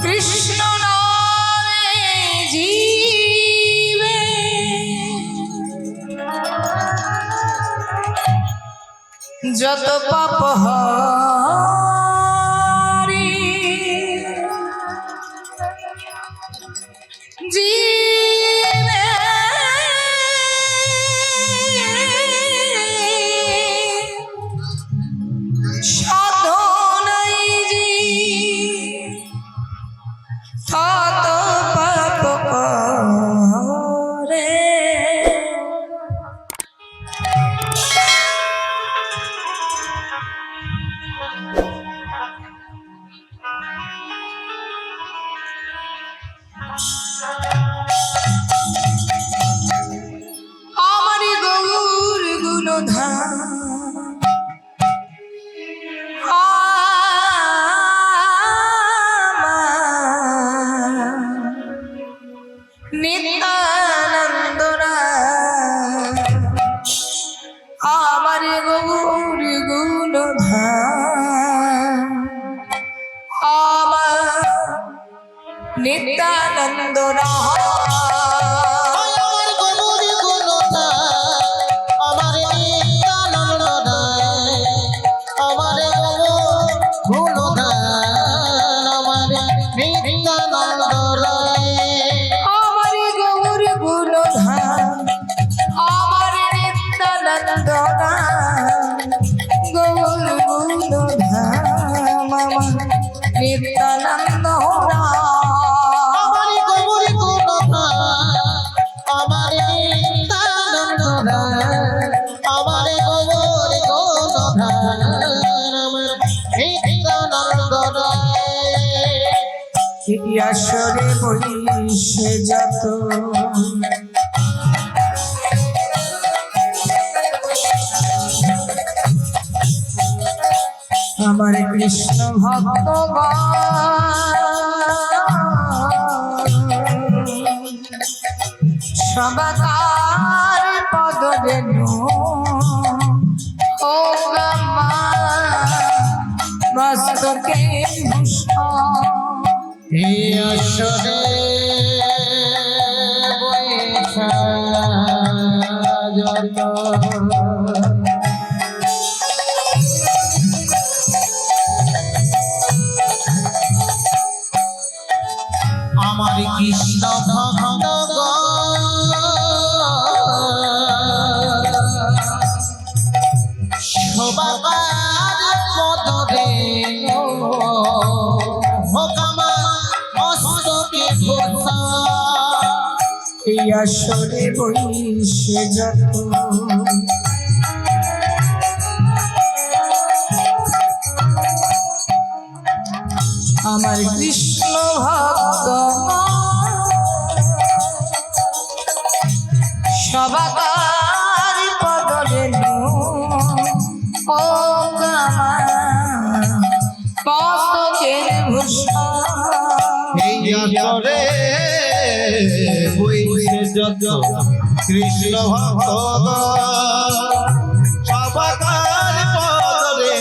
কৃষ্ণ নামে জীবে যত পাপ হরি জীবে সাধনাই জি তত পাপ করে। আমারি গৌর গুণধাম নিত্যানন্দ আমার গৌর গুণধাম আমার নিত্যানন্দ নিত্যানন্দ আমার গৌর গুণধাম আমার নিত্যানন্দ আমার গৌর গুণধাম আমার নিত্যানন্দ আসরে বইসে যত আমার কৃষ্ণ ভক্ত সবাকার পদ রেণু ও মস্তকে আসরে বৈশা যত আমার কৃষ্ণ ভক্ত সবার পদরে ভোকামা মস্তকে ভোসা এই আসরে বইসে যত আমার কৃষ্ণ ভক্ত সবাকার পদ রেণু ও মস্তকের ভূষণ এই আসরে বইসে যত কৃষ্ণ ভক্ত সবাকার পদরে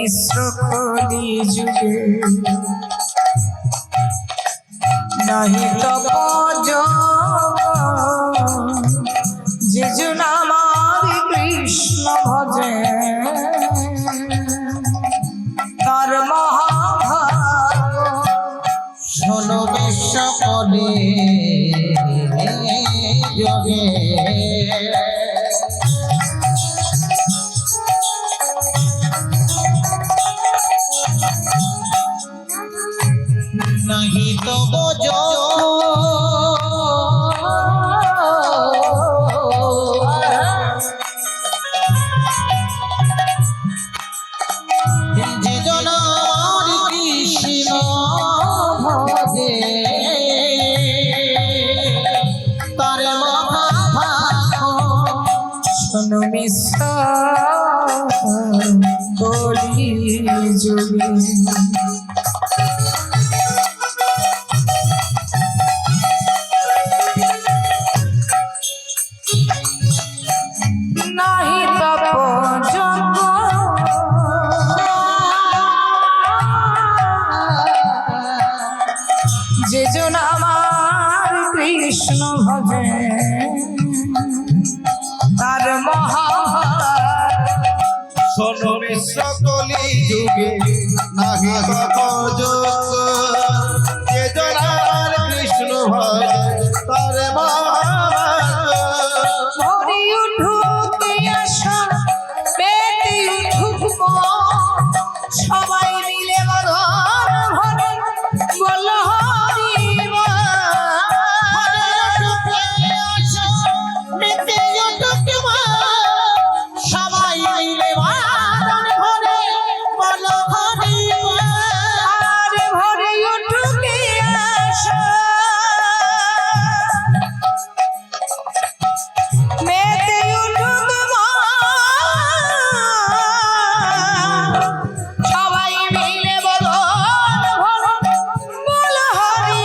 মিশ্র কলি যুগে নাহি তপ যে জন আমার কৃষ্ণ ভজে তার মহাভাগ শোনো বিশ্ব কলি যোগে নাহি তো বোঝো যে জন আমার কৃষ্ণ ভজে তার মহাভাগ শোনো মিশ্র কলি যুগে নাহি তপ যজ্ঞ যে জন আমার কৃষ্ণ ভজে তার মহাভাগ শোনো বিশ্ব কলি যুগে নাহি তপযোগ যে জন আমার কৃষ্ণ ভজে তার মহাভাগ ভরি উঠুক আশা পেতে উঠুক মন, সবাই মিলে বদন ভরে বল হরি বল। সবাই মিলে বাদন ভরে বলো হরি বল। আর ভরি উঠুক আশা মেতে উঠুক মন, সবাই মিলে বদন ভরে বল হরি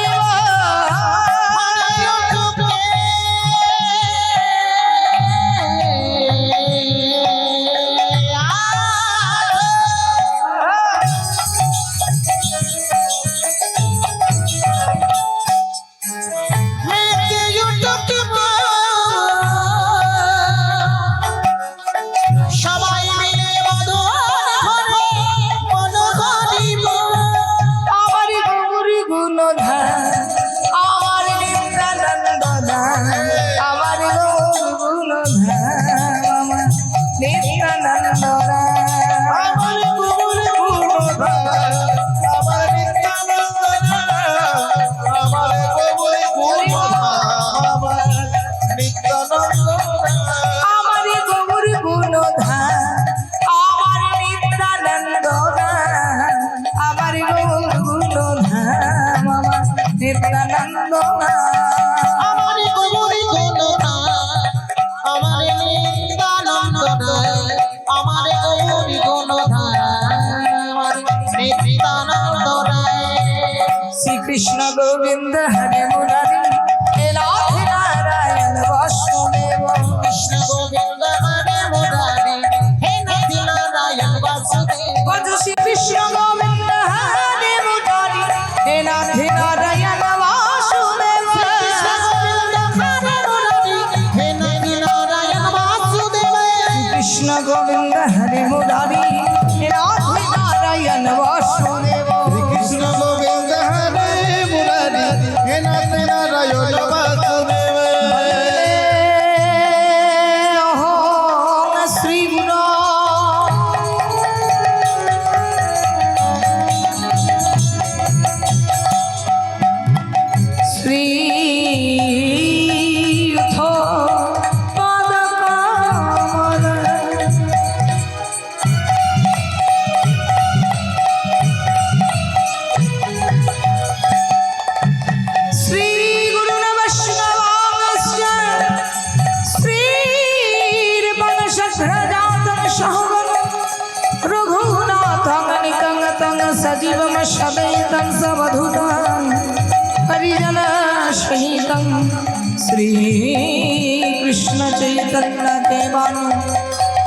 সবাই মিলে বাদন ভরে বলো হরি বল। আমার গৌরী গুণধার আমার নিত্যানন্দধার আমার গৌরী গুণধার আমার নিত্যানন্দধার আমার গুরুর গুণধার, আমার নিত্যানন্দ আমার গৌরী গুণধার, আমার নিত্যানন্দ আমার গৌরী গুণধার আমার নিত্যানন্দধার আমার গৌরী গুণধার আমার নিত্যানন্দধার আমার গৌরী গুণধার, আমার নিত্যানন্দ আমার গৌরী গুণধার, আমার নিত্যানন্দ শ্রীকৃষ্ণ গোবিন্দ হরে মুরারি হে নাথ নারায়ণ বাসুদেব কৃষ্ণ গোবিন্দ হরে মুরারি হে নাথ নারায়ণ বাসুদেব। ভজ শ্রীকৃষ্ণ গোবিন্দ হরে মুরারি হে নাথ নারায়ণ বাসুদেব কৃষ্ণ গোবিন্দ হরে মুরারি হে নাথ নারায়ণ বাসুদেব। কৃষ্ণ গোবিন্দ হরে মুরারি হে নাথ নারায়ণ বাসুদেব কৃষ্ণ গোবিন্দ হরে মুরারি হে নাথ নারায়ণ বাসুদেব। ওম শ্রী গুরু শ্রী পাদ কমল শ্রী গুরু বৈষ্ণবাংশ্চ শ্রীর্বংশধরজাতং সহগণ রঘুনাথং নিকং তং সজীবম সদৈতং সবধূতং হরিজন সহিতং শ্রী কৃষ্ণ চৈতন্য দেবান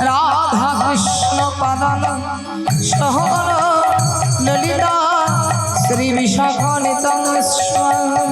রাধা কৃষ্ণ পাদান সহগণ ললিতা শ্রী বিশাখানিতং স্বাম।